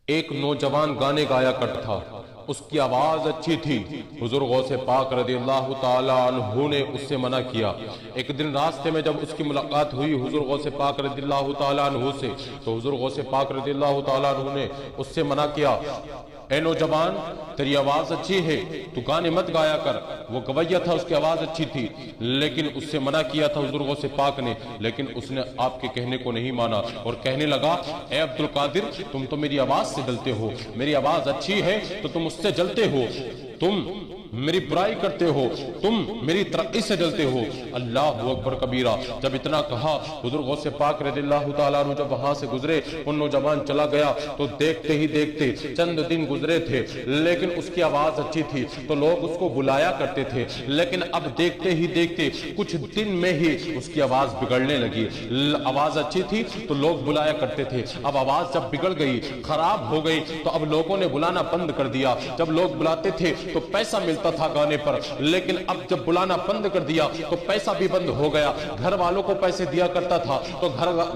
ایک نوجوان گانے گایا کرتا تھا، اس کی آواز اچھی تھی۔ حضور غوث پاک رضی اللہ تعالی عنہ نے اس سے منع کیا۔ ایک دن راستے میں جب اس کی ملاقات ہوئی حضور غوث پاک رضی اللہ تعالی عنہ سے، تو حضور غوث پاک رضی اللہ تعالی عنہ نے اس سے منع کیا، اے نوجوان تیری آواز اچھی ہے، تو گانے مت گایا کر۔ وہ گویہ تھا، اس کی آواز اچھی تھی، لیکن اس سے منع کیا تھا حضور غوث پاک نے، لیکن اس نے آپ کے کہنے کو نہیں مانا اور کہنے لگا، اے عبد القادر تم تو میری آواز سے جلتے ہو، میری آواز اچھی ہے تو تم اس سے جلتے ہو، تم میری برائی کرتے ہو، تم میری ترقی سے جلتے ہو۔ اللہ اکبر کبیرہ۔ جب اتنا کہا حضور غوث پاک رضی اللہ تعالیٰ عنہ جب وہاں سے گزرے، وہ نوجوان چلا گیا تو دیکھتے ہی دیکھتے چند دن گزرے تھے، لیکن اس کی آواز اچھی تھی تو لوگ اس کو بلایا کرتے تھے، لیکن اب دیکھتے ہی دیکھتے کچھ دن میں ہی اس کی آواز بگڑنے لگی۔ آواز اچھی تھی تو لوگ بلایا کرتے تھے، اب آواز جب بگڑ گئی، خراب ہو گئی، تو اب لوگوں نے بلانا بند کر دیا۔ جب لوگ بلاتے تھے تو پیسہ ملتا تھا گانے پر، لیکن اب جب بلانا بند کر دیا تو پیسہ بھی بند ہو گیا۔ گھر والوں کو پیسے دیا کرتا تھا تو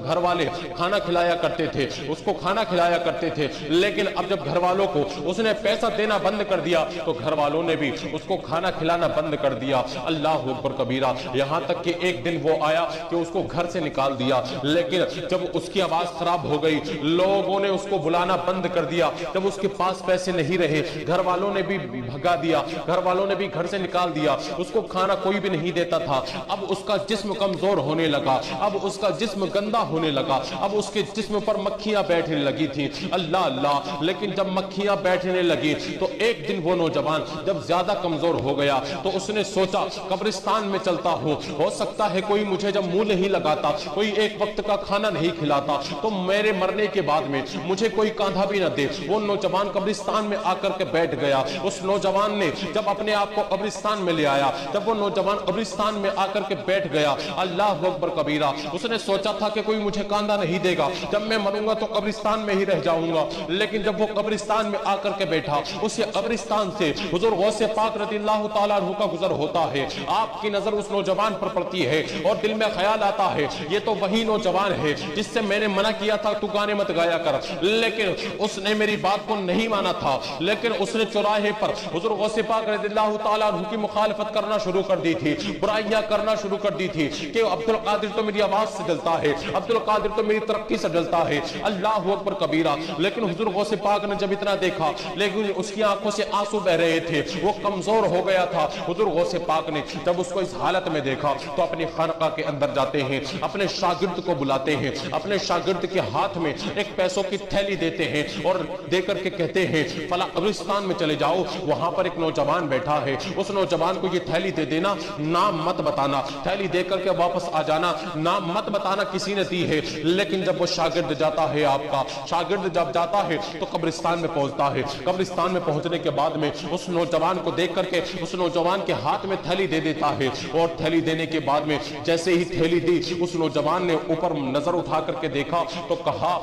گھر والے کھانا کھلایا کرتے تھے، اس کو کھانا کھلایا کرتے تھے، لیکن اب جب گھر والوں کو اس نے پیسہ دینا بند کر دیا تو گھر والوں نے بھی اس کو کھانا کھلانا بند کر دیا۔ اللہ اکبر کبیرہ۔ یہاں تک کہ ایک دن وہ آیا کہ اس کو گھر سے نکال دیا، لیکن جب اس کی آواز خراب ہو گئی، لوگوں نے اس کو بلانا بند کر دیا۔ جب اس کے پاس پیسے نہیں رہے، گھر والوں نے بھی بھگا دیا، گھر والوں نے بھی گھر سے نکال دیا، اس کو کھانا کوئی بھی نہیں دیتا تھا۔ اب اس کا جسم کمزور ہونے لگا، اب اس کا جسم گندا ہونے لگا، اب اس کے جسم پر مکھیاں بیٹھنے لگی تھیں۔ اللہ اللہ۔ لیکن جب مکھیاں بیٹھنے لگی تو ایک دن وہ نوجوان جب زیادہ کمزور ہو گیا تو اس نے سوچا قبرستان میں چلتا ہوں، ہو سکتا ہے کوئی مجھے جب منہ نہیں لگاتا، کوئی ایک وقت کا کھانا نہیں کھلاتا، تو میرے مرنے کے بعد میں مجھے کوئی کاندھا بھی نہ دے۔ وہ نوجوان قبرستان میں آ کر کے بیٹھ گیا۔ اس نوجوان نے جب اپنے آپ کو قبرستان میں لے آیا، جب وہ نوجوان قبرستان میں آ کر کے بیٹھ گیا، اللہ اکبر کبیرہ، اس نے سوچا تھا کہ کوئی مجھے کاندھا نہیں دے گا، جب میں مروں گا تو قبرستان میں ہی رہ جاؤں گا۔ لیکن جب وہ قبرستان میں آ کر کے بیٹھا، اسی قبرستان سے حضور غوث پاک رضی اللہ تعالیٰ عنہ کا گزر ہوتا ہے۔ آپ کی نظر اس نوجوان پر پڑتی ہے اور دل میں خیال آتا ہے یہ تو وہی نوجوان ہے جس سے میں نے منع کیا تھا تو گانے مت گایا کر، لیکن اس نے میری بات کو نہیں مانا تھا، لیکن اس نے چوراہے پر حضور غوث پاک رضی اللہ تعالیٰ عنہ کی مخالفت کرنا شروع کر دی تھی، برائیاں کرنا شروع کر دی تھی کہ عبد القادر تو میری آواز سے جلتا ہے، عبد القادر تو میری ترقی سے جلتا ہے۔ اللہ اکبر کبیرہ۔ لیکن حضور غوث پاک نے جب اتنا دیکھا، لیکن اس کی آنکھوں سے آنسو بہ رہے تھے، وہ کمزور ہو گیا تھا۔ حضور غوث پاک نے جب اس کو اس حالت میں دیکھا تو اپنی خانقاہ کے اندر جاتے ہیں، اپنے شاگرد کو بلاتے ہیں، اپنے شاگرد کے ہاتھ میں ایک پیسوں کی تھیلی دیتے ہیں اور دے کر کے کہتے ہیں فلاں قبرستان میں چلے جاؤ، وہاں پر ایک نوجوان بیٹھا ہے، اس نوجوان کو یہ تھیلی دے دینا، نام مت بتانا، تھیلی دے کر کے واپس آ جانا، نام مت بتانا کسی نے دی ہے۔ لیکن جب وہ شاگرد جاتا ہے، آپ کا شاگرد جب جاتا ہے تو قبرستان میں پہنچتا ہے، قبرستان میں پہنچنے کے بعد میں اس نوجوان کو دیکھ کر کے اس نوجوان کے ہاتھ میں تھیلی دے دیتا ہے، اور تھیلی دینے کے بعد میں جیسے ہی تھیلی دی، اس نوجوان نے اوپر نظر اٹھا کر کے دیکھا تو کہا،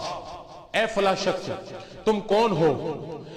اے فلاں شخص تم کون ہو؟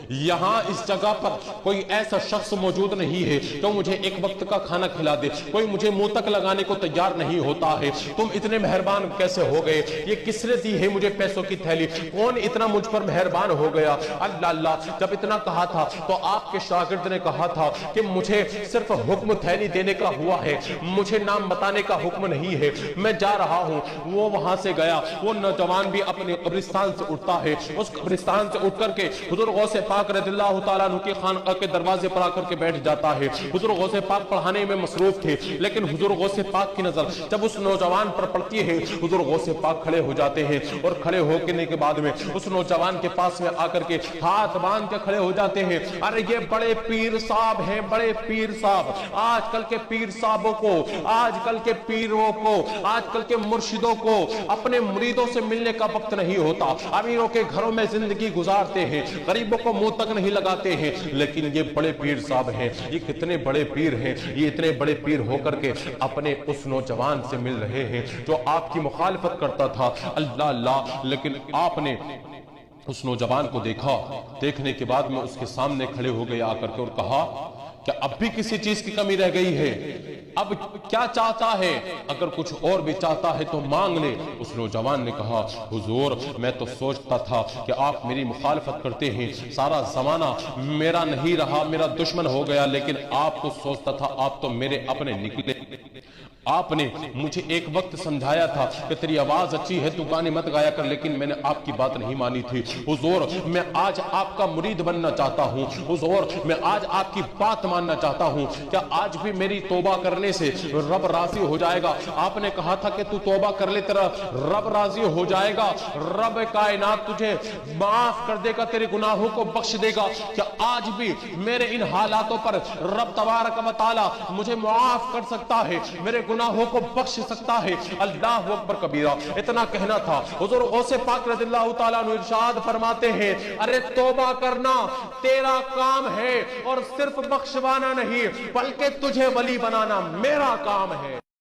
یہاں اس جگہ پر کوئی ایسا شخص موجود نہیں ہے جو مجھے ایک وقت کا کھانا کھلا دے، کوئی مجھے منہ تک لگانے کو تیار نہیں ہوتا ہے، تم اتنے مہربان کیسے ہو گئے؟ یہ کس نے دی ہے مجھے پیسوں کی تھیلی؟ کون اتنا مجھ پر مہربان ہو گیا؟ اللہ اللہ۔ جب اتنا کہا تھا تو آپ کے شاگرد نے کہا تھا کہ مجھے صرف حکم تھیلی دینے کا ہوا ہے، مجھے نام بتانے کا حکم نہیں ہے، میں جا رہا ہوں۔ وہ وہاں سے گیا، وہ نوجوان بھی اپنے قبرستان سے اٹھتا ہے، اس قبرستان سے اٹھ کر کے حضور غوث پاک رضی اللہ تعالیٰ عنہ کی خانقاہ کے دروازے پر آ کر کے بیٹھ جاتا ہے۔ حضور غوث پاک پڑھانے میں مصروف تھے، لیکن حضور غوث پاک کی نظر جب اس نوجوان پر پڑتی ہے، حضور غوث پاک کھڑے ہو جاتے ہیں، اور کھڑے ہونے کے بعد میں اس نوجوان کے پاس میں آ کر کے ہاتھ باندھ کے کھڑے ہو جاتے ہیں، ارے یہ بڑے پیر صاحب ہیں، بڑے پیر صاحب۔ آج کل کے پیر صاحبوں کو، آج کل کے پیروں کو، آج کل کے مرشدوں کو اپنے مریدوں سے ملنے کا وقت نہیں ہوتا، امیروں کے گھروں میں زندگی گزارتے ہیں، غریبوں کو منہ تک نہیں لگاتے ہیں، لیکن یہ بڑے پیر صاحب ہیں، یہ کتنے بڑے پیر ہیں، یہ اتنے بڑے پیر ہو کر کے اپنے اس نوجوان سے مل رہے ہیں جو آپ کی مخالفت کرتا تھا۔ اللہ اللہ۔ لیکن آپ نے اس نوجوان کو دیکھا، دیکھنے کے بعد میں اس کے سامنے کھڑے ہو گئے آ کر کے اور کہا کہ اب بھی کسی چیز کی کمی رہ گئی ہے؟ اب کیا چاہتا ہے؟ اگر کچھ اور بھی چاہتا ہے تو مانگ لے۔ اس نوجوان نے کہا حضور میں تو سوچتا تھا کہ آپ میری مخالفت کرتے ہیں، سارا زمانہ میرا نہیں رہا، میرا دشمن ہو گیا، لیکن آپ کو سوچتا تھا آپ تو میرے اپنے نکلے۔ آپ نے مجھے ایک وقت سمجھایا تھا کہ تیری آواز اچھی ہے تو گانے مت گایا کر، لیکن میں نے آپ کی بات نہیں مانی تھی۔ حضور میں آج آپ کا مرید بننا چاہتا ہوں، حضور میں آج آپ کی بات ماننا چاہتا ہوں، کیا آج بھی میری توبہ کرنے سے رب راضی ہو جائے گا؟ آپ نے کہا تھا کہ تو توبہ کر لے تیرا رب راضی ہو جائے گا، رب کائنات تجھے معاف کر دے گا، تیرے گناہوں کو بخش دے گا۔ کیا آج بھی میرے ان حالاتوں پر رب تبارک و تعالی مجھے معاف کر سکتا ہے، میرے گناہوں کو بخش سکتا ہے؟ اللہ اکبر کبیرہ۔ اتنا کہنا تھا، حضور غوث پاک رضی اللہ تعالیٰ عنہ ارشاد فرماتے ہیں ارے توبہ کرنا تیرا کام ہے، اور صرف بخشوانا نہیں بلکہ تجھے ولی بنانا میرا کام ہے۔